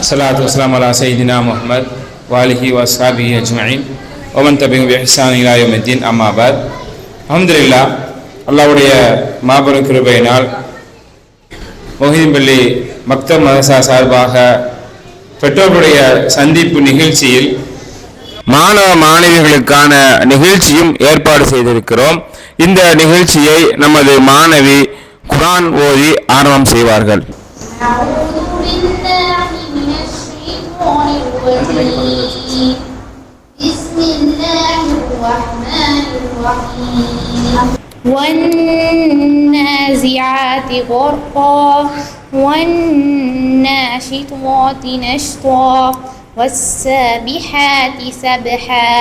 ஸலாத்து வஸ்ஸலாமு அலா சய்யிதினா முஹம்மத் வாலிஹி வஸ்ஹாபிஹி அஜ்மஈன் வமன் தபிஹும் பிஇஹ்சான் இலா யௌமித்தீன் அம்மா பஅத். அல்ஹம்துலில்லாஹ், அல்லாஹ்வுடைய மாபெரும் கிருபையினால் மொஹிதீன்பள்ளி மக்தப் மதரசா சார்பாக பெற்றோர்களுடைய சந்திப்பு நிகழ்ச்சியில் மாணவ மாணவிகளுக்கான நிகழ்ச்சியும் ஏற்பாடு செய்திருக்கிறோம். இந்த நிகழ்ச்சியை நமது மாணவி குர்ஆன் ஓதி ஆரம்பம் செய்வார்கள். والنازعات غرقا والناشطات نشطا والسابحات سبحا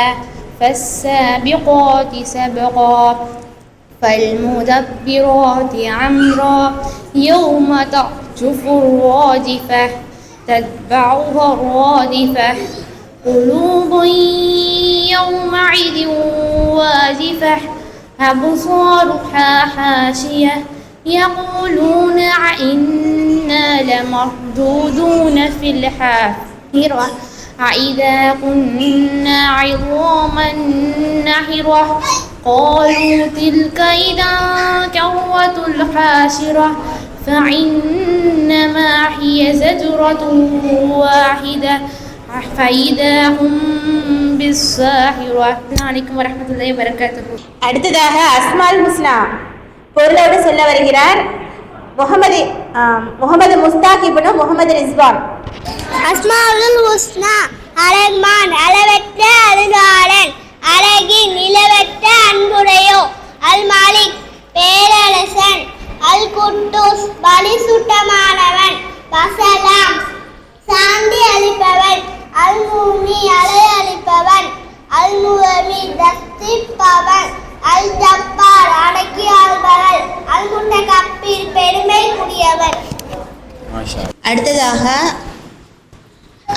فالسابقات سبقا فالمدبرات أمرا يوم ترجف الراجفة تتبعها الرادفة قلوب يومئذ واجفة أبصارها حاشية يقولون أئنا لمردودون في الحافرة أئذا كنا عظاما نخرة قالوا تلك إذا كرة خاسرة فإنما هي زجرة واحدة فإذا هم بالساهرة. السلام عليكم ورحمة الله وبركاته. அடுத்ததாக அஸ்மால் ஹுஸ்னா பொருளோடு சொல்ல வருகிறார் முகமது முஸ்தாக் இப்னு முகமது ரிஸ்வான். அஸ்மாவுல் ஹுஸ்னா அழகான், அளவற்ற அழகாளன், அழகின் நிலவற்ற அன்புடையோ, அல் மாலிக் பேரரசன், அல் குட்டூஸ் பலிசுத்தமானவன், வசலாம் சாந்தி அளிப்பவன், அல் மூமி அலை அளிப்பவன், அல் முகமி தஸ்திப்பவன், அல் ஜப்பார் அடக்கி ஆள்பவன், அல் முத்தகப்பீர் பெருமைக்குரியவன். அடுத்ததாக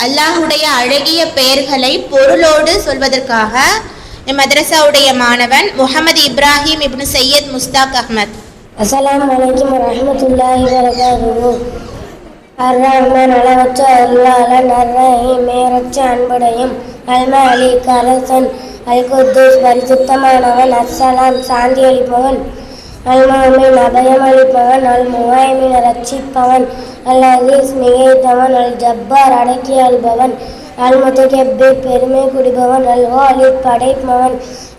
அல்லாஹுடைய அழகிய பெயர்களை பொருளோடு சொல்வதற்காக மதரசாவுடைய மாணவன் முகமது இப்ராஹிம் இப்னு சையத் முஸ்தாக் அஹ்மத். அஸ்ஸலாமு அலைக்கும் வரஹ்மத்துல்லாஹி வபரகாத்துஹு. அர்-ரஹ்மான் அளவற்ற அருளாளன், அர்-ரஹீம் மேரற்ற அன்புடையும், அல் மாலிக் அரசன், அல் குத்தூஸ் பரிசுத்தமானவன், அஸ்ஸலாம் சாந்தி அளிப்பவன், அல் முஹ்மின் அபயம் அளிப்பவன், அல் முஹைமின் ரட்சிப்பவன், அல் அசீஸ் மிகைத்தவன், அல் ஜப்பார் அடக்கி ஆள்பவன், அல் முத்தகப்பீர் பெருமை குடிப்பவன், அல் வாலித் படைப்பவன்,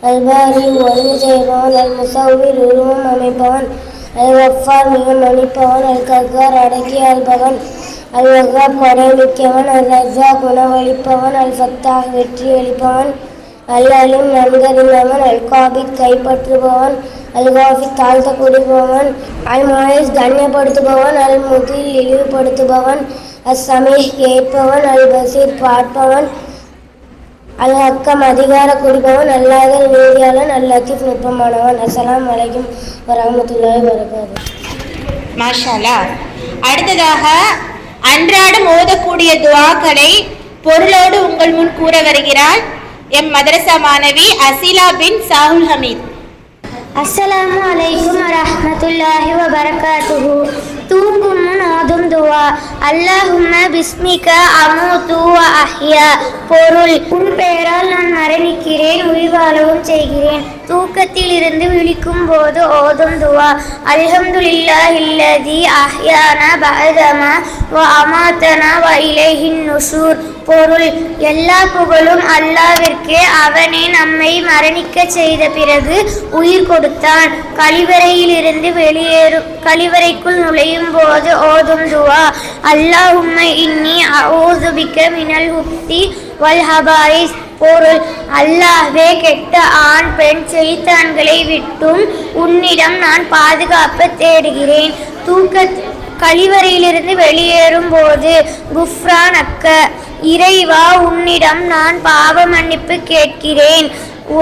அல் பாரி ஒழுங்கு செய்பவன், அல் முஸவ்விர் உருவம் அமைப்பவன், அல் வஃபார் மிக மன்னிப்பவன், அல் கஹ்ஹார் அடக்கி ஆள்பவன், அல் வஹ்ஹாப் கொடைமிக்கவன், அல் ரஸாக் உணவளிப்பவன், அல் ஃபத்தாஹ் வெற்றி அளிப்பவன், அல் அலீம் நன்கறிந்தவன், அல் காபித் கைப்பற்றுபவன், அல் காஃபித் தாழ்த்த கூடிப்பவன், அல் முஹைஸ் கண்ணியப்படுத்துபவன், அல் முதில் இழிவுபடுத்துபவன், அஸ் சமீஹ் கேட்பவன், அல் பசீர் பார்ப்பவன், அல் ஹக்கம் அதிகார குடிப்பவன், அல்லாஹ் நீதியாளன், அல் லத்தீஃப் நுட்பமானவன். அஸ்ஸலாமு அலைக்கும் வரஹ்மத்துல்லாஹி வபரகாத்துஹு. மாஷா அல்லாஹ். அடுத்ததாக அன்றாடம் ஓதக்கூடிய துஆக்களை பொருளோடு உங்கள் முன் கூற வருகிறார் எம் மதரசா மாணவி அசிலா பின் சாஹுல் ஹமீத். அஸ்ஸலாமு அலைக்கும் வரஹ்மத்துல்லாஹி வபரகாத்துஹு. தூங்கும் முன் ஓதும் துவா. அல்லாஹும்ம பிஸ்மிக அமூது வ அஹ்யா. பொருள்: உன் பெயரால் நான் மரணிக்கிறேன், உயிர் வாழவும் செய்கிறேன். தூக்கத்தில் இருந்து விழிக்கும் போது ஓதும் துவா. அல்ஹம்துலில்லாஹில்லதி அஹ்யானா பஅதமா வ அமாதனா வ இலைஹின் நுஷூர். பொருள்: எல்லா புகழும் அல்லாஹ்விற்கே. அவனே நம்மை மரணிக்க செய்த பிறகு உயிர் கொடுத்தான். கழிவறைக்குள் நுழையும் போது ஓதும் துவா. அல்லாஹும்ம இன்னி அஊது பிக்க மினல் ஹுப்தி வல் ஹபாயிஸ். பொருள்: அல்லாஹ்வே, கெட்ட ஆண் பெண் செய்தான்களை விட்டும் உன்னிடம் நான் பாதுகாப்பு தேடுகிறேன். கழிவறையிலிருந்து வெளியேறும் போது குஃப்ரானக்க, இறைவா, உன்னிடம் நான் பாவ மன்னிப்பு கேட்கிறேன்.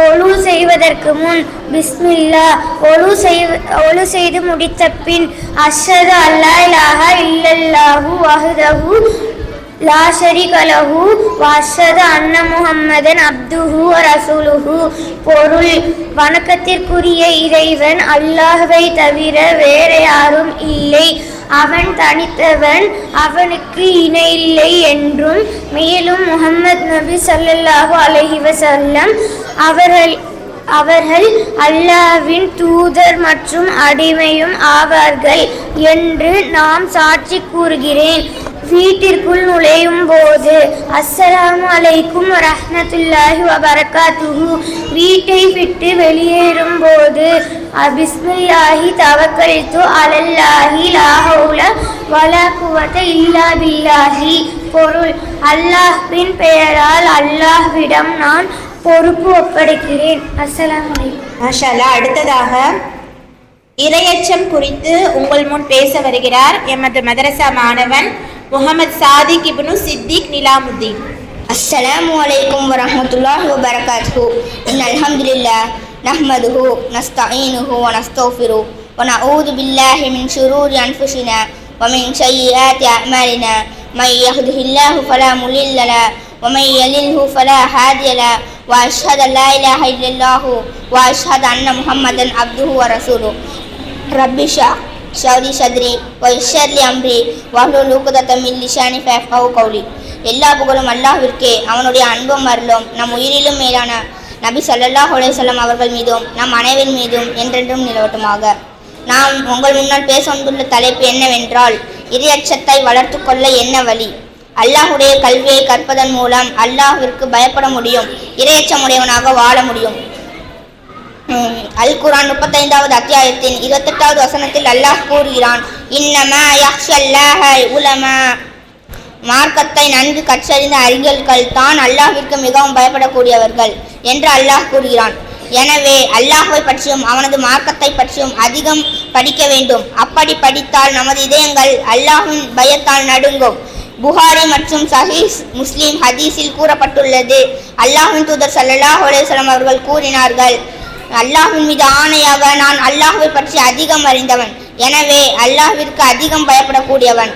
ஒழு செய்வதற்கு முன் பிஸ்மில்லா. ஒழு செய்து முடித்த பின் அஷ்ஹது அல்லா இலாஹா இல்லல்லாஹு வஹ்தஹு லா ஷரீக லஹு வ அஷ்ஹது அன்ன முஹம்மதன் அப்துஹு வ ரசூலுஹு. பொருள்: வணக்கத்திற்குரிய இறைவன் அல்லாஹ்வை தவிர வேற யாரும் இல்லை. அவன் தனித்தவன், அவனுக்கு இணையில்லை என்றும், மேலும் முஹம்மது நபி ஸல்லல்லாஹு அலைஹி வஸல்லம் அவர்கள் அல்லாஹ்வின் தூதர் மற்றும் அடிமையும் ஆவார்கள் என்று நாம் சாட்சி கூறுகிறேன். வீட்டிற்குள் நுழையும் போது அஸ்ஸலாமு அலைக்கும் வரஹ்மத்துல்லாஹி வபரகாத்துஹு, வீட்டை விட்டு வெளியேறும் போது பிஸ்மில்லாஹி தவக்கல்து அலல்லாஹி லா ஹவுல வலா குவத இல்லா பில்லாஹி. பொருள்: அல்லாஹ்வின் பெயரால் அல்லாஹ்விடம் நான் பொறுப்பு ஒப்படைக்கிறேன். அஸ்ஸலாமு அலைக்கும். மாஷா அல்லாஹ். அடுத்ததாக இரையச்சம் குறித்து உங்கள் முன் பேச வருகிறார் எமது மதரசா மாணவன் முகமது சாதிக் இப்னு சித்திக் நிலாமுத்தீன். அஸ்ஸலாமு அலைக்கும் வரஹ்மத்துல்லாஹி வபரகாத்துஹு. இன்னல் ஹம்துலில்லாஹ் நஹ்மதுஹு நஸ்தஈனுஹு வ நஸ்தக்ஃபிருஹு வ நஊது பில்லாஹி மின் ஷுரூரி அன்ஃபுஸினா வ மின் ஸய்யிஆத்தி அஅமாலினா மை யஹ்திஹில்லாஹு ஃபலா முலில்ல லஹு வ மை யலில்ஹு ஃபலா ஹாதிய லஹு வ அஷ்ஹது அல்லா இலாஹா இல்லல்லாஹு வ அஷ்ஹது அன்ன முஹம்மதன் அப்துஹு வ ரசூலுஹு. ரப்பி ஷௌரி சத்ரி வயஷர்லி அம்ரி வஹ்லுல் உக்தத்தம் மின் லிசானி ஃபயஃப்கஹு கௌலி. எல்லா புகழும் அல்லாஹ்விற்கே, அவனுடைய அன்பும் அருளும் நம் உயிரிலும் மேலான நபி ஸல்லல்லாஹு அலைஹி வஸல்லம் அவர்கள் மீதும் நம் அனைவரின் மீதும் என்றென்றும் நிலவட்டுமாக. நாம் உங்கள் முன்னால் பேச வந்துள்ள தலைப்பு என்னவென்றால், இறையச்சத்தை வளர்த்து கொள்ள என்ன வழி? அல்லாஹுடைய கல்வியை கற்பதன் மூலம் அல்லாஹ்விற்கு பயப்பட முடியும், இறையச்சமுடையவனாக வாழ முடியும். அல் குர்ஆன் 35வது அத்தியாயத்தின் 28வது வசனத்தில் அல்லாஹ் கூறுகிறான், இன்னமா யக்ஷல்லாஹ உலமா. மார்க்கத்தை நன்கு கற்றறிந்த அறிஞர்கள் தான் அல்லாஹ்விற்கு மிகவும் பயப்படக்கூடியவர்கள் என்று அல்லாஹ் கூறுகிறான். எனவே அல்லாஹ்வை பற்றியும் அவனது மார்க்கத்தை பற்றியும் அதிகம் படிக்க வேண்டும். அப்படி படித்தால் நமது இதயங்கள் அல்லாஹ்வின் பயத்தால் நடுங்கும். புகாரி மற்றும் சஹீஹ் முஸ்லிம் ஹதீஸில் கூறப்பட்டுள்ளது, அல்லாஹ்வின் தூதர் ஸல்லல்லாஹு அலைஹி வஸல்லம் அவர்கள் கூறினார்கள், அல்லாஹ்வின் மீது ஆணையாக நான் அல்லாஹ்வை பற்றி அதிகம் அறிந்தவன், எனவே அல்லாஹ்விற்கு அதிகம் பயப்படக்கூடியவன்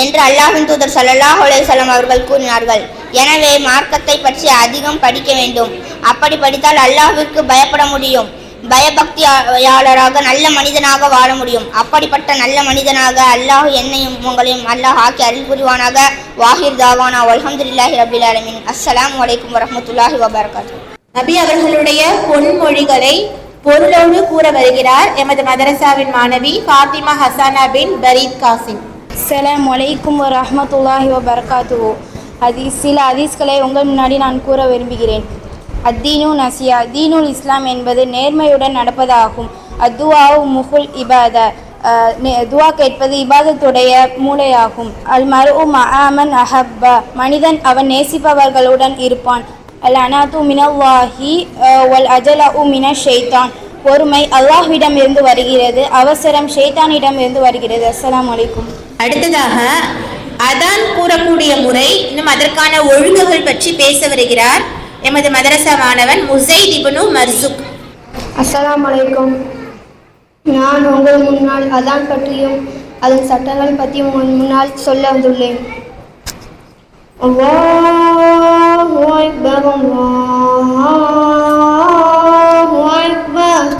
என்று அல்லாஹ்வின் தூதர் ஸல்லல்லாஹு அலைஹி வஸல்லம் அவர்கள் கூறினார்கள். எனவே மார்க்கத்தை பற்றி அதிகம் படிக்க வேண்டும். அப்படி படித்தால் அல்லாஹ்விற்கு பயப்பட முடியும், பயபக்தியாளராக நல்ல மனிதனாக வாழ முடியும். அப்படிப்பட்ட நல்ல மனிதனாக அல்லாஹ் என்னையும் உங்களையும் அல்லாஹ் ஆக்கி அருள் புரிவானாக. வாஹிர் தாவானா அல்ஹம்துலில்லாஹி ரப்பில் ஆலமீன். அஸ்ஸலாமு அலைக்கும் வரஹ்மத்துல்லாஹி வபரகாத்துஹு. நபி அவர்களுடைய பொன்மொழிகளை பொருளோடு கூற வருகிறார் எமது மதரசாவின் மாணவி ஃபாத்திமா ஹசானா பின் பரீத் காசிம். அஸ்ஸலாமு அலைக்கும் வரஹ்மத்துல்லாஹி வபரகாத்துஹு. சில ஹதீஸ்களை உங்கள் முன்னாடி நான் கூற விரும்புகிறேன். அத்தீனு நசியா, தீனுல் இஸ்லாம் என்பது நேர்மையுடன் நடப்பதாகும். அத்துவாவு முகுல் இபாதா, துவா கேட்பது இபாதத்துடைய மூளையாகும். அல் மர்உ மஆமன் அஹப்பா, மனிதன் அவன் நேசிப்பவர்களுடன் இருப்பான். அல் அனாத்து மினல்லாஹி வல் அஜலஉ மினஷ் ஷைத்தான், பொறுமை அல்லாஹ்விடம் இருந்து வருகிறது, அவசரம் ஷைத்தானிடம் இருந்து வருகிறது. அஸ்ஸலாமு அலைக்கும். அடுத்ததாக அதான் கூறக்கூடிய முறை இன்னும் அதற்கான ஒழுங்குகள் பற்றி பேச வருகிறார் எமது மதரசா மாணவன் முஸைத் இப்னு மர்சுக். அஸ்ஸலாமு அலைக்கும். நான் உங்கள் முன்னால் அதான் பற்றியும் அதன் சட்டங்கள் பற்றியும் உங்கள் முன்னால் சொல்ல வந்துள்ளேன். அல்லாஹு அக்பர், அல்லாஹு அக்பர்,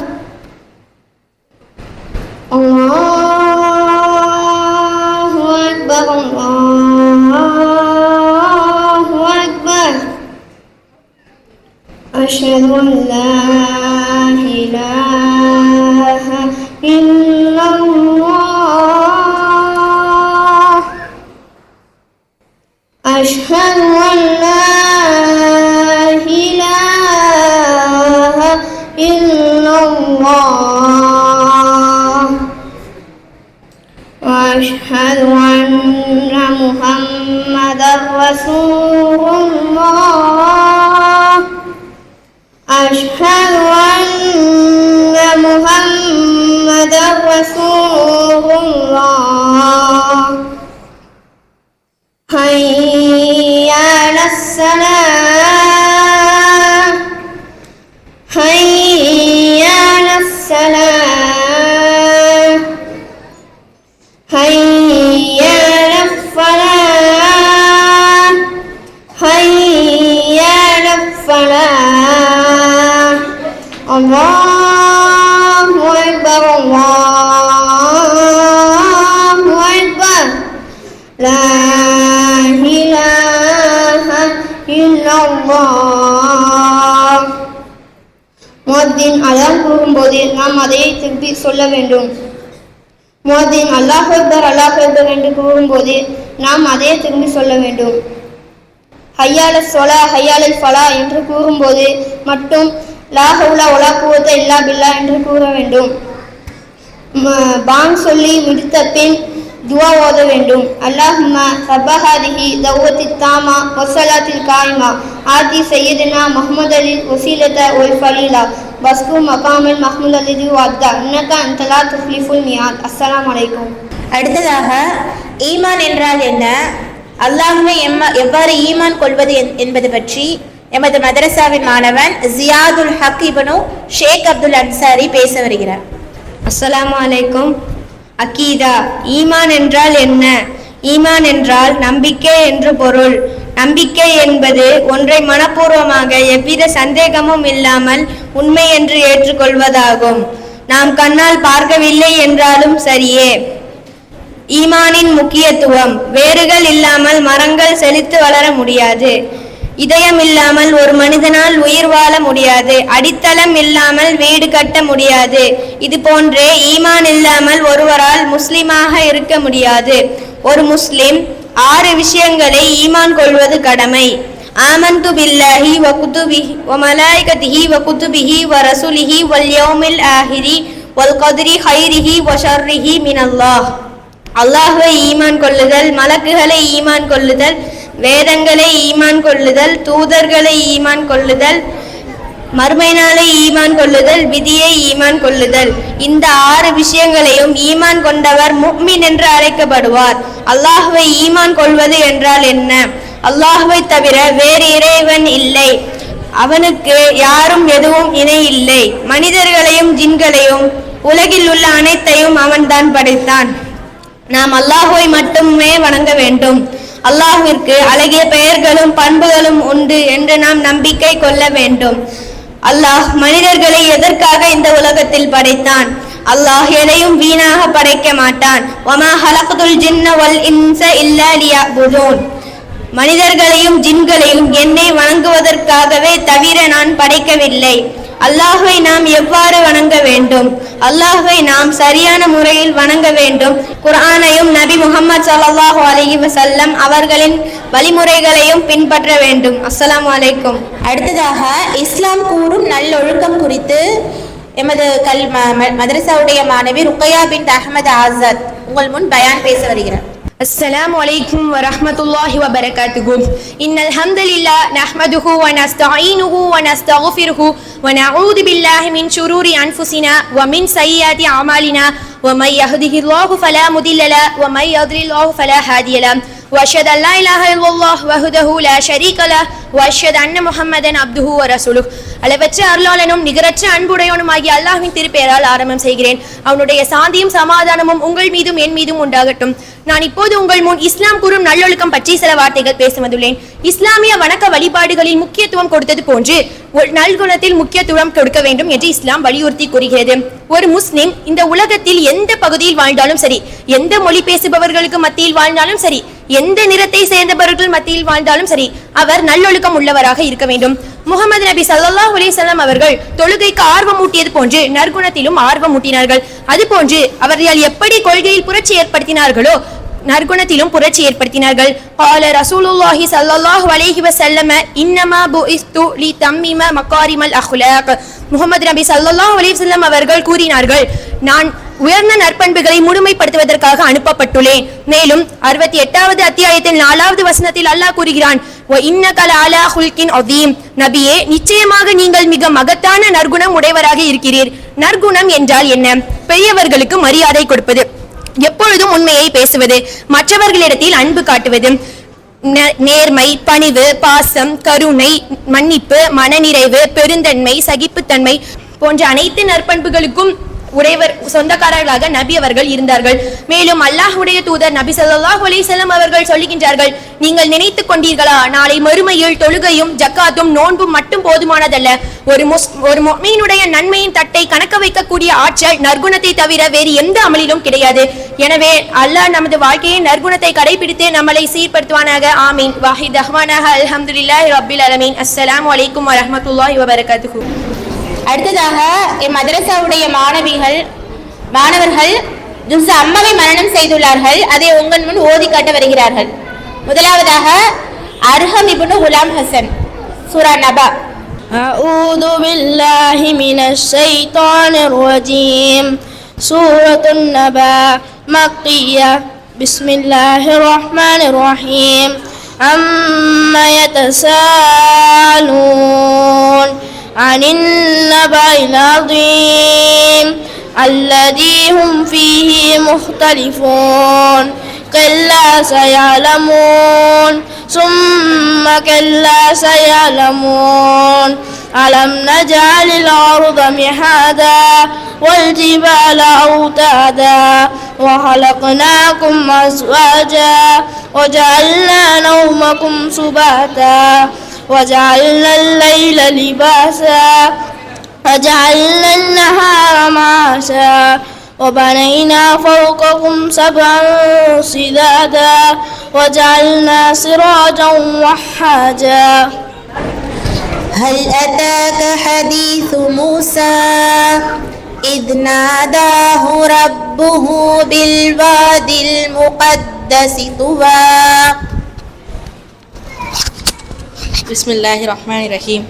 அல்லாஹு அக்பர், அல்லாஹு அக்பர். அஷ்ஹது அன் லா இலாஹா இல்லல்லாஹ், அஷ்ஹது அன் லா இலாஹா இல்லல்லாஹ், அஷ்ஹது அன்ன முஹம்மதர் ரசூலுல்லாஹ், அஷ்ஹது அன்ன முஹம்மதர் ரசூலுல்லாஹ். ஹய்ய அலஸ் ஸலாஹ், ஹய்ய அலஸ் ஸலாஹ், ஹய்ய அலல் ஃபலாஹ், ஹய்ய அலல் ஃபலாஹ். அல்லாஹு அக்பர், அல்லாஹு லா இலாஹ இல்லல்லாஹ். முஅத்தின் அதான் கூறும்போது நாம் அதையே திருப்பி சொல்ல வேண்டும். முஅத்தின் அல்லாஹ் அக்பர் என்று கூறும்போது நாம் அதையே திரும்பி சொல்ல வேண்டும். ஹய்யால சொலா ஹய்யாலல் ஃபலா என்று கூறும்போது மட்டும் லா ஹவுல வலா குவத்த இல்லா பில்லா என்று கூற வேண்டும். பாங் சொல்லி முடித்த பின் துவா ஓத வேண்டும். அல்லாஹும்ம ரப்பஹாதிஹி தௌவத்தி தாமா வஸ்ஸலாத்தில் காயிமா ஆதி சையதுனா முஹம்மது அலில் வசீலத ஒல் ஃபலீலா பஸ்கு மகாமல் மஹ்மூத் அலி வத்தா இன்னக அன்தலா துஃப்லிஃபுல் மியாத். அஸ்ஸலாமு அலைக்கும். அடுத்ததாக ஈமான் என்றால் என்ன, அல்லாஹ்வை எவ்வாறு ஈமான் கொள்வது என்பது பற்றி எமது மதரசாவின் மாணவன் ஜியாதுல் ஹக் இப்னு ஷேக் அப்துல் அன்சாரி பேச வருகிறார். அஸ்ஸலாமு அலைக்கும். அகீதா, ஈமான் என்றால் என்ன? ஈமான் என்றால் நம்பிக்கை என்று பொருள். நம்பிக்கை என்பது ஒன்றை மனப்பூர்வமாக எவ்வித சந்தேகமும் இல்லாமல் உண்மை என்று ஏற்றுக்கொள்வதாகும். நாம் கண்ணால் பார்க்கவில்லை என்றாலும் சரியே. ஈமானின் முக்கியத்துவம். வேர்கள் இல்லாமல் மரங்கள் செழித்து வளர முடியாது. இதயம் இல்லாமல் ஒரு மனிதனால் உயிர் வாழ முடியாது. அடித்தளம் இல்லாமல் வீடு கட்ட முடியாது. இது போன்றே ஈமான் இல்லாமல் ஒருவரால் முஸ்லிமாக இருக்க முடியாது. ஒரு முஸ்லிம் 6 விஷயங்களை ஈமான் கொள்வது கடமை. ஆமன்து பில்லாஹி வ குதுபிஹி வ மலாயிகத்திஹி வ குதுபிஹி வ ரசூலிஹி வல் யௌமில் ஆஹிரி வல் கத்ரி கைரிஹி வ ஷர்ரிஹி மினல்லாஹ். அல்லாஹ்வை ஈமான் கொள்ளுதல், மலக்குகளை ஈமான் கொள்ளுதல், வேதங்களை ஈமான் கொள்ளுதல், தூதர்களை ஈமான் கொள்ளுதல், மறுமை நாளை ஈமான் கொள்ளுதல், விதியை ஈமான் கொள்ளுதல். இந்த 6 விஷயங்களையும் ஈமான் கொண்டவர் முஃமின் என்று அழைக்கப்படுவார். அல்லாஹ்வை ஈமான் கொள்வது என்றால் என்ன? அல்லாஹ்வை தவிர வேறு இறைவன் இல்லை. அவனுக்கு யாரும் எதுவும் இணை இல்லை. மனிதர்களையும் ஜின்களையும் உலகில் உள்ள அனைத்தையும் அவன்தான் படைத்தான். நாம் அல்லாஹ்வை மட்டுமே வணங்க வேண்டும். அல்லாஹ்விற்கு அழகிய பெயர்களும் பண்புகளும் உண்டு என்று நாம் நம்பிக்கை கொள்ள வேண்டும். அல்லாஹ் மனிதர்களை எதற்காக இந்த உலகத்தில் படைத்தான்? அல்லாஹ் எதையும் வீணாக படைக்க மாட்டான். வமா ஹலக்துல் ஜின்ன வல் இன்ஸ இல்லா லியஅ்புதூன். மனிதர்களையும் ஜின்களையும் என்னை வணங்குவதற்காகவே தவிர நான் படைக்கவில்லை. அல்லாஹ்வை நாம் எவ்வாறு வணங்க வேண்டும்? அல்லாஹ்வை நாம் சரியான முறையில் வணங்க வேண்டும். குர்ஆனையும் நபி முஹம்மது ஸல்லல்லாஹு அலைஹி வஸல்லம் அவர்களின் வழிமுறைகளையும் பின்பற்ற வேண்டும். அஸ்ஸலாமு அலைக்கும். அடுத்ததாக இஸ்லாம் கூறும் நல்லொழுக்கம் குறித்து எமது மதரசாவுடைய மாணவி ருக்கையா பின் அஹ்மத் ஆசாத் உங்கள் முன் பயான் பேச வருகிறார். السلام عليكم ورحمة الله وبركاته. إن الحمد لله نحمده ونستعينه ونستغفره ونعوذ بالله من شرور أنفسنا ومن سيئات أعمالنا ومن يهده الله فلا مضل له ومن يضلل الله فلا هادي له وأشهد أن لا إله إلا الله وحده لا شريك له وأشهد أن محمدا عبده ورسوله. அளவற்ற அருளாளனும் நிகரற்ற அன்புடையவனுமாகிய அல்லாஹ்வின் திருப்பெயரால் ஆரம்பம் செய்கிறேன். அவனுடைய சாந்தியும் சமாதானமும் உங்கள் மீதும் என் மீதும் உண்டாகட்டும். நான் இப்போது உங்கள் முன் இஸ்லாம் கூறும் நல்லொழுக்கம் பற்றி சில வார்த்தைகள் பேச வந்துள்ளேன். இஸ்லாமிய வணக்க வழிபாடுகளில் முக்கியத்துவம் கொடுத்தது போன்று நல்குணத்தில் முக்கியத்துவம் கொடுக்க வேண்டும் என்று இஸ்லாம் வலியுறுத்தி கூறுகிறது. ஒரு முஸ்லிம் இந்த உலகத்தில் எந்த பகுதியில் வாழ்ந்தாலும் சரி, எந்த மொழி பேசுபவர்களுக்கு மத்தியில் வாழ்ந்தாலும் சரி, எந்த நிறத்தை சேர்ந்தவர்கள் மத்தியில் வாழ்ந்தாலும் சரி, அவர் நல்லொழுக்கம் உள்ளவராக இருக்க வேண்டும். முகமது நபி ஸல்லல்லாஹு அலைஹி வஸல்லம் அவர்கள் தொழுகைக்கு ஆர்வம் ஊட்டியது போன்று நற்குணத்திலும் ஆர்வம் ஊட்டினார்கள். அதுபோன்று அவர்கள் எப்படி கொள்கையில் புரட்சி ஏற்படுத்தினார்களோ நற்குணத்திலும் புரட்சி ஏற்படுத்தினார்கள். قال رسول الله صلى الله عليه وسلم انما بعثت لتمم مكارم الاخلاق. முகமது நபி ஸல்லல்லாஹு அலைஹி வஸல்லம் அவர்கள் கூறினார்கள், நான் உயர்ந்த நற்பண்புகளை முழுமைப்படுத்துவதற்காக அனுப்பப்பட்டுள்ளேன். மேலும் 68வது அத்தியாயத்தில் 4வது வசனத்தில் அல்லாஹ் கூறுகிறான், وَإِنَّكَ لَعَلَى خُلُقٍ عَظِيمٍ. நபியே, நிச்சயமாக நீங்கள் மிக மகத்தான நற்குணம் உடையவராக இருக்கிறீர். நற்குணம் என்றால் என்ன? பெரியவர்களுக்கு மரியாதை கொடுப்பது, எப்பொழுதும் உண்மையை பேசுவது, மற்றவர்களிடத்தில் அன்பு காட்டுவது, நேர்மை, பணிவு, பாசம், கருணை, மன்னிப்பு, மனநிறைவு, பெருந்தன்மை, சகிப்புத்தன்மை போன்ற அனைத்து நற்பண்புகளுக்கும் சொந்தக்காரர்களாக நபி அவர்கள் இருந்தார்கள். மேலும் அல்லாஹ்வுடைய தூதர் நபி ஸல்லல்லாஹு அலைஹி வஸல்லம் அவர்கள் சொல்லுகின்றார்கள், நீங்கள் நினைத்துக் கொண்டீர்களா நாளை மறுமையில் தொழுகையும் ஜக்காத்தும் நோன்பும் மட்டும் போதுமானதல்ல, ஒரு முஃமினுடைய நன்மையின் தட்டை கணக்க வைக்கக்கூடிய ஆற்றல் நற்குணத்தை தவிர வேறு எந்த அமலிலும் கிடையாது. எனவே அல்லாஹ் நமது வாழ்க்கையை நற்குணத்தை கடைபிடித்து நம்மளை சீர்படுத்துவானாக. ஆமீன். வாஹித் தஹ்வானாஹ அல்ஹம்துலில்லாஹி ரப்பில் ஆலமீன். அஸ்ஸலாமு அலைக்கும் வரஹ்மத்துல்லாஹி வபரகாத்துஹு. அடுத்ததாக மதரசாவுடைய மாணவர்கள் ஜுஸ் அம்மாவை மரணம் செய்துள்ளார்கள். அதை உங்கள் முன் ஓதி காட்ட வருகிறார்கள். முதலாவதாக அர்ஹம் இப்னு குலாம் ஹசன், சூரா நபா. அஊது பில்லாஹி மினஷ் ஷைத்தானிர் ரஜீம். சூரத்துன் நபா மக்கிய்யா. பிஸ்மில்லாஹிர் ரஹ்மானிர் ரஹீம். அம்மா யதஸாலூன் அனின் நபைல் அதீம் الذي هم فيه مختلفون كلا سيعلمون ثم كلا سيعلمون ألم نجعل الأرض مهادا والجبال أوتادا وخلقناكم أزواجا وجعلنا نومكم سباتا وجعلنا الليل لباسا وجعلنا النهار معاشا وبنينا فوقكم سبعا شدادا وجعلنا سراجا وحاجا. هل أتاك حديث موسى إذ ناداه ربه بالوادي المقدس طوى. بسم الله الرحمن الرحيم.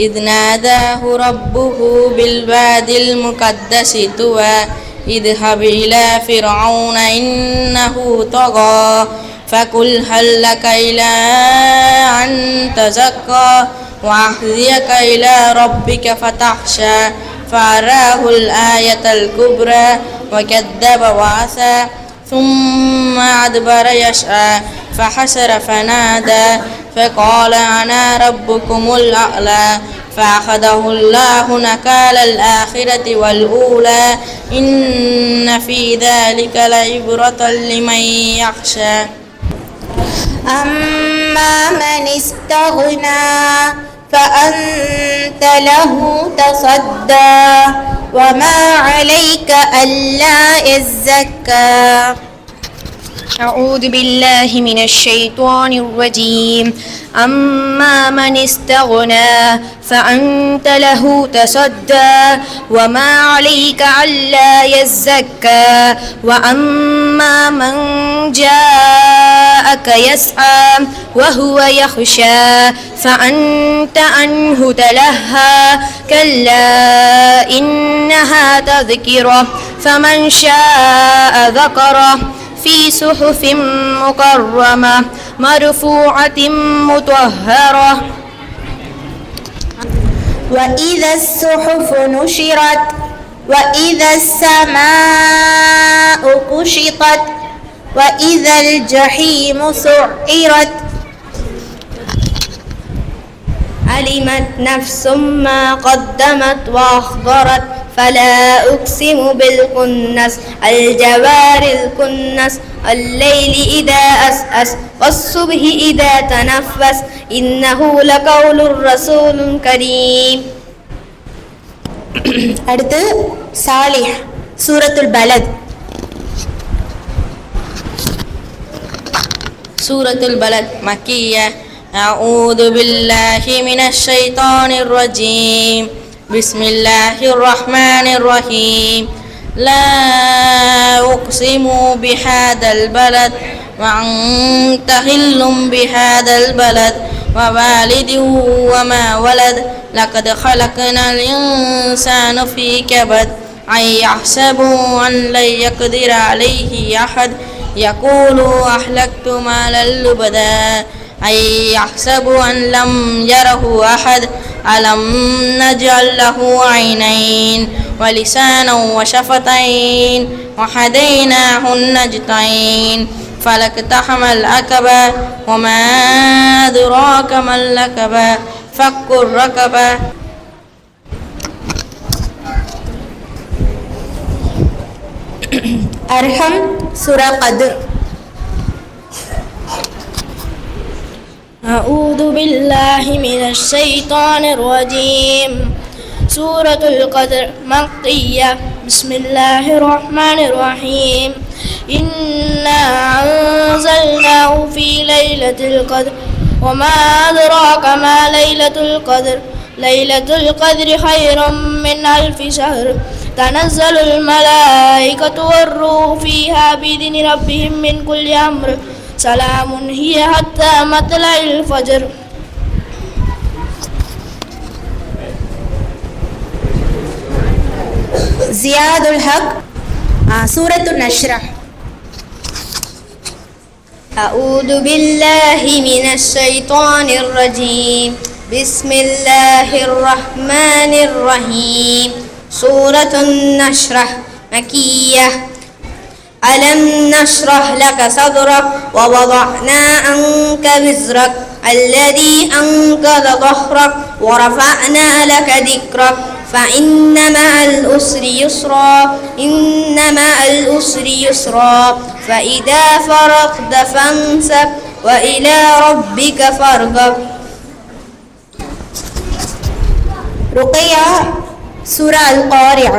إذ ناداه ربه بالوادي المقدس طوى اذهب إلى فرعون إنه طغى فقل هل لك إلى أن تزكى وأهديك إلى ربك فتخشى فأراه الآية الكبرى وكذب وعصى ثم أدبر يسعى فحشر فنادى فقال أنا ربكم الأعلى فأخذه الله نكال الآخرة والأولى إن في ذلك لعبرة لمن يخشى. أما من استغنى فأنت له تصدى وما عليك ألا يزكى. أعوذ بالله من الشيطان الرجيم. أما من استغنى فأنت له تصدى وما عليك ألا يزكى وأما من جاءك يسعى وهو يخشى فأنت عنه تلهى كلا إنها تذكرة فمن شاء ذكره في صحف مكرمة مرفوعة مطهرة. وإذا الصحف نشرت وإذا السماء كشطت وإذا الجحيم سعرت. علمت نفس ما قدمت وأخبرت فلا أقسم بالخنس الجوار الكنس الليل إذا أسأس والصبح إذا تنفس إنه لقول رسول كريم. அடுத்து சாலிஹ், சூரத்துல் பலத். சூரத்துல் பலத் மக்கிய்யா. أعوذ بالله من الشيطان الرجيم. بسم الله الرحمن الرحيم. لا أقسم بهذا البلد وأنت حل بهذا البلد ووالد وما ولد لقد خلقنا الإنسان في كبد أن يحسب أن لن يقدر عليه أحد يقول أهلكت مالا لبدا أن يحسب أن لم يره أحد ألم نجعل له عينين ولسانا وشفتين وهديناه النجدين فلاقتحم العقبة وما أدراك ما العقبة فك الرقبة. அர்ஹம் சூரா கத்ர். أعوذ بالله من الشيطان الرجيم. سورة القدر مكية. بسم الله الرحمن الرحيم. إنا أنزلناه في ليلة القدر وما أدراك ما ليلة القدر. ليلة القدر خير من 1000 شهر. تنزل الملائكة والروح فيها بإذن ربهم من كل أمر. سلام هي حتى مطلع الفجر. ஜியாதுல் ஹக் சூரத்து நஷ்ரா. أعوذ بالله من الشيطان الرجيم. بسم الله الرحمن الرحيم. سورة النشرة مكية. ألم نشرح لك صدرك ووضعنا عنك وزرك الذي أنقض ظهرك ورفعنا لك ذكرك فإن مع العسر يسرا إن مع العسر يسرا فإذا فرغت فانصب وإلى ربك فارغب. ருக்கையா சூரா அல்-காரிஆ.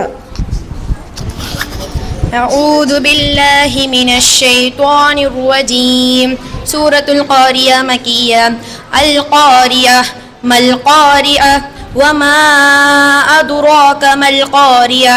أعوذ بالله من الشيطان الرجيم. سورة القارية مكية. القارية ما القارئة وما أدراك ما القارية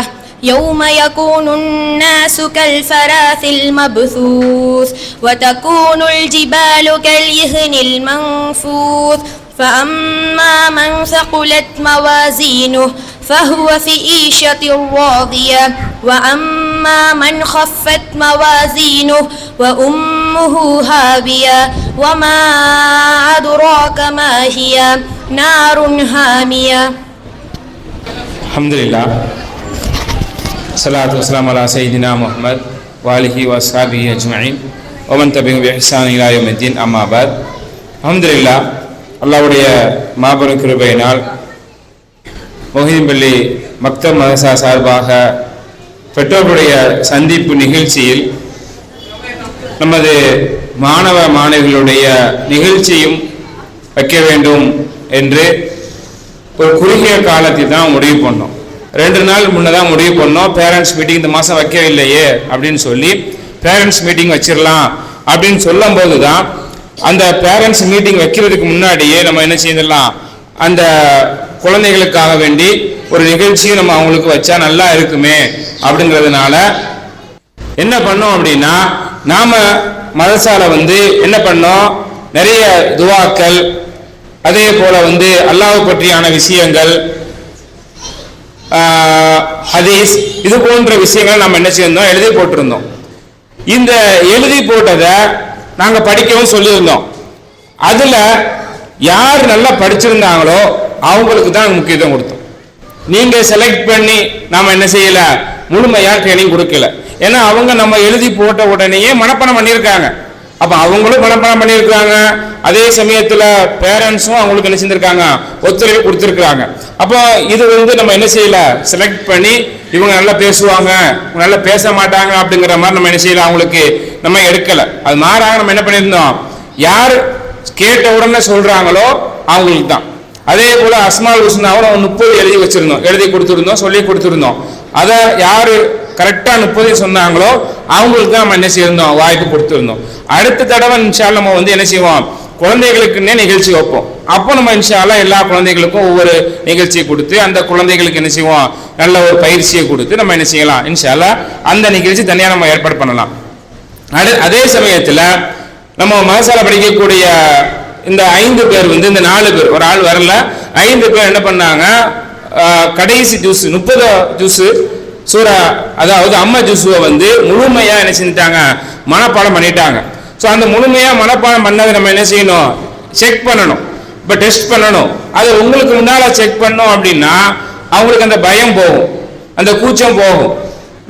يوم يكون الناس كالفراث المبثوث وتكون الجبال كالعهن المنفوث فأما من ثقلت موازينه فهو في عيشة راضية وأما من خفت موازينه وأمه هاوية وما أدراك ما هي نار حامية. الحمد لله الصلاة والسلام على سيدنا محمد وآله وأصحابه أجمعين ومن تبعهم بإحسان إلى يوم الدين أما بعد. الحمد لله அல்லாஹ்வுடைய மாபெரும் கிருபையினால் மொஹிதீன்பள்ளி மக்தப் மதரசா சார்பாக பெற்றோர்களுடைய சந்திப்பு நிகழ்ச்சியில் நமது மாணவ மாணவிகளுடைய நிகழ்ச்சியும் வைக்க வேண்டும் என்று ஒரு குறுகிய காலத்தை தான் முடிவு பண்ணோம். 2 நாள் முன்னதான் முடிவு பண்ணோம். பேரண்ட்ஸ் மீட்டிங் இந்த மாதம் வைக்கவில்லையே அப்படின்னு சொல்லி பேரண்ட்ஸ் மீட்டிங் வச்சிடலாம் அப்படின்னு சொல்லும் போது தான் அந்த பேரண்ட்ஸ் மீட்டிங் வைக்கிறதுக்கு முன்னாடியே நம்ம என்ன செய்யலாம், அந்த குழந்தைகளுக்காக வேண்டி ஒரு நிகழ்ச்சியும் நம்ம அவங்களுக்கு வச்சா நல்லா இருக்குமே அப்படிங்கிறதுனால என்ன பண்ணோம் அப்படின்னா, நாம மதரசால என்ன பண்ணோம், நிறைய துவாக்கள், அதே போல அல்லாஹ் பற்றியான விஷயங்கள், ஹதீஸ், இது போன்ற விஷயங்கள் நம்ம என்ன செய்யணும், எழுதி போட்டிருந்தோம். இந்த எழுதி போட்டதை நாங்க படிக்கவும் சொல்லியிருந்தோம். அதுல யார் நல்லா படிச்சிருந்தாங்களோ அவங்களுக்கு தான் முக்கியத்துவம் கொடுத்தோம். நீங்க செலக்ட் பண்ணி நாம என்ன செய்யல, முழுமையா ட்ரைனிங் கொடுக்கல. ஏன்னா அவங்க நம்ம எழுதி போட்ட உடனேயே மனப்பாடம் பண்ணியிருக்காங்க. அப்ப அவங்களும் மனப்பாடம் பண்ணியிருக்காங்க, அதே சமயத்துல பேரண்ட்ஸும் அவங்களுக்கு என்ன செஞ்சிருக்காங்க, ஒத்துழைப்பு கொடுத்துருக்காங்க. அப்போ இது நம்ம என்ன செய்யல, செலக்ட் பண்ணி இவங்க நல்லா பேசுவாங்க, நல்லா பேச மாட்டாங்க அப்படிங்கிற மாதிரி நம்ம என்ன செய்யல, அவங்களுக்கு நம்ம எடுக்கல. அது மாறாக நம்ம என்ன பண்ணியிருந்தோம், யார் கேட்ட உடனே சொல்றாங்களோ அவங்களுக்கு தான். அதே போல அஸ்மால் ஹுஸ்னாவை 30 எழுதி வச்சிருந்தோம், எழுதி கொடுத்துருந்தோம், சொல்லி கொடுத்துருந்தோம். அதை யாரு கரெக்டா 30 சொன்னாங்களோ அவங்களுக்கு தான் நம்ம என்ன செய்யிருந்தோம், வாய்ப்பு கொடுத்துருந்தோம். அடுத்த தடவை இன்ஷா அல்லாஹ் நம்ம என்ன செய்வோம், குழந்தைகளுக்குன்னே நிகழ்ச்சி வைப்போம். அப்போ நம்ம இன்ஷா அல்லாஹ் எல்லா குழந்தைகளுக்கும் ஒவ்வொரு நிகழ்ச்சியை கொடுத்து அந்த குழந்தைகளுக்கு என்ன செய்வோம், நல்ல ஒரு பயிற்சியை கொடுத்து நம்ம என்ன செய்யலாம், இன்ஷா அல்லாஹ் அந்த நிகழ்ச்சி தனியாக நம்ம ஏற்பாடு பண்ணலாம். அதே சமயத்துல நம்ம மதரசால படிக்கக்கூடிய இந்த 5 பேர் இந்த 4 பேர், ஒரு ஆள் வரல, 5 பேர் என்ன பண்ணாங்க, கடைசி ஜூஸ் 30 ஜூஸ் சூரா, அதாவது அம்மா ஜூஸுவை முழுமையா என்ன செஞ்சுட்டாங்க, மனப்பாடம் பண்ணிட்டாங்க. ஸோ அந்த முழுமையா மனப்பாடம் பண்ணதை நம்ம என்ன செய்யணும், செக் பண்ணணும், இப்போ டெஸ்ட் பண்ணணும். அது உங்களுக்கு முன்னால செக் பண்ணோம் அப்படின்னா அவங்களுக்கு அந்த பயம் போகும், அந்த கூச்சம் போகும்.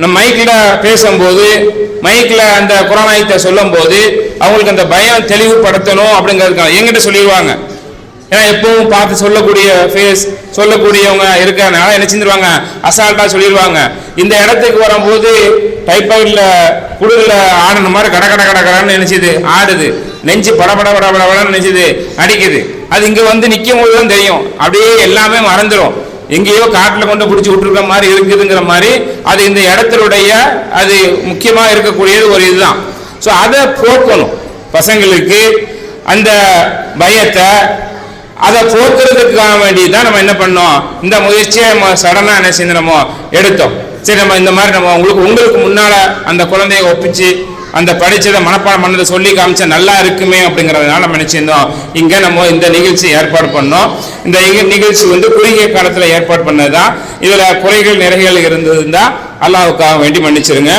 நம்ம மைக்கில் பேசும்போது, மைக்கில் அந்த குரானாயத்தை சொல்லும் போது அவங்களுக்கு அந்த பயம் தெளிவுபடுத்தணும் அப்படிங்கிறதுக்காக எங்கிட்ட சொல்லிடுவாங்க. ஏன்னா எப்பவும் பார்த்து சொல்லக்கூடிய ஃபேஸ் சொல்லக்கூடியவங்க இருக்கிறதுனால என்ன செஞ்சிருவாங்க, அசால்ட்டா சொல்லிடுவாங்க. இந்த இடத்துக்கு வரும்போது டைப்பாய்டில் குளிரில் ஆடுன மாதிரி கட கட கட கடன்னு நினைச்சது ஆடுது, நெஞ்சு படபட படபடன்னு நினைச்சது அடிக்குது. அது இங்கே வந்து நிற்கும் போது தான் தெரியும், அப்படியே எல்லாமே மறந்துடும். எங்கேயோ காட்டில் கொண்டு பிடிச்சி விட்டுருக்க மாதிரி இருக்குதுங்கிற மாதிரி அது இந்த இடத்தினுடைய அது முக்கியமாக இருக்கக்கூடியது ஒரு இதுதான். ஸோ அதை போக்கணும் பசங்களுக்கு, அந்த பயத்தை அதை போக்குறதுக்காக வேண்டி தான் நம்ம என்ன பண்ணோம், இந்த முயற்சியை நம்ம சடனாக என்ன செஞ்சோமோ எடுத்தோம். சரி, நம்ம இந்த மாதிரி நம்ம உங்களுக்கு முன்னால் அந்த குழந்தைய ஒப்பிச்சு அந்த படித்ததை மனப்பாடம் பண்ணதை சொல்லி காமிச்சா நல்லா இருக்குமே அப்படிங்கிறதுனால நம்ம நினைச்சிருந்தோம் இங்கே நம்ம இந்த நிகழ்ச்சி ஏற்பாடு பண்ணோம். இந்த நிகழ்ச்சி வந்து குறுகிய காலத்தில் ஏற்பாடு பண்ணது தான். இதில் குறைகள் நிறைகள் இருந்ததுன்னா அல்லாஹ்வுக்காக வேண்டி மன்னிச்சிருங்க.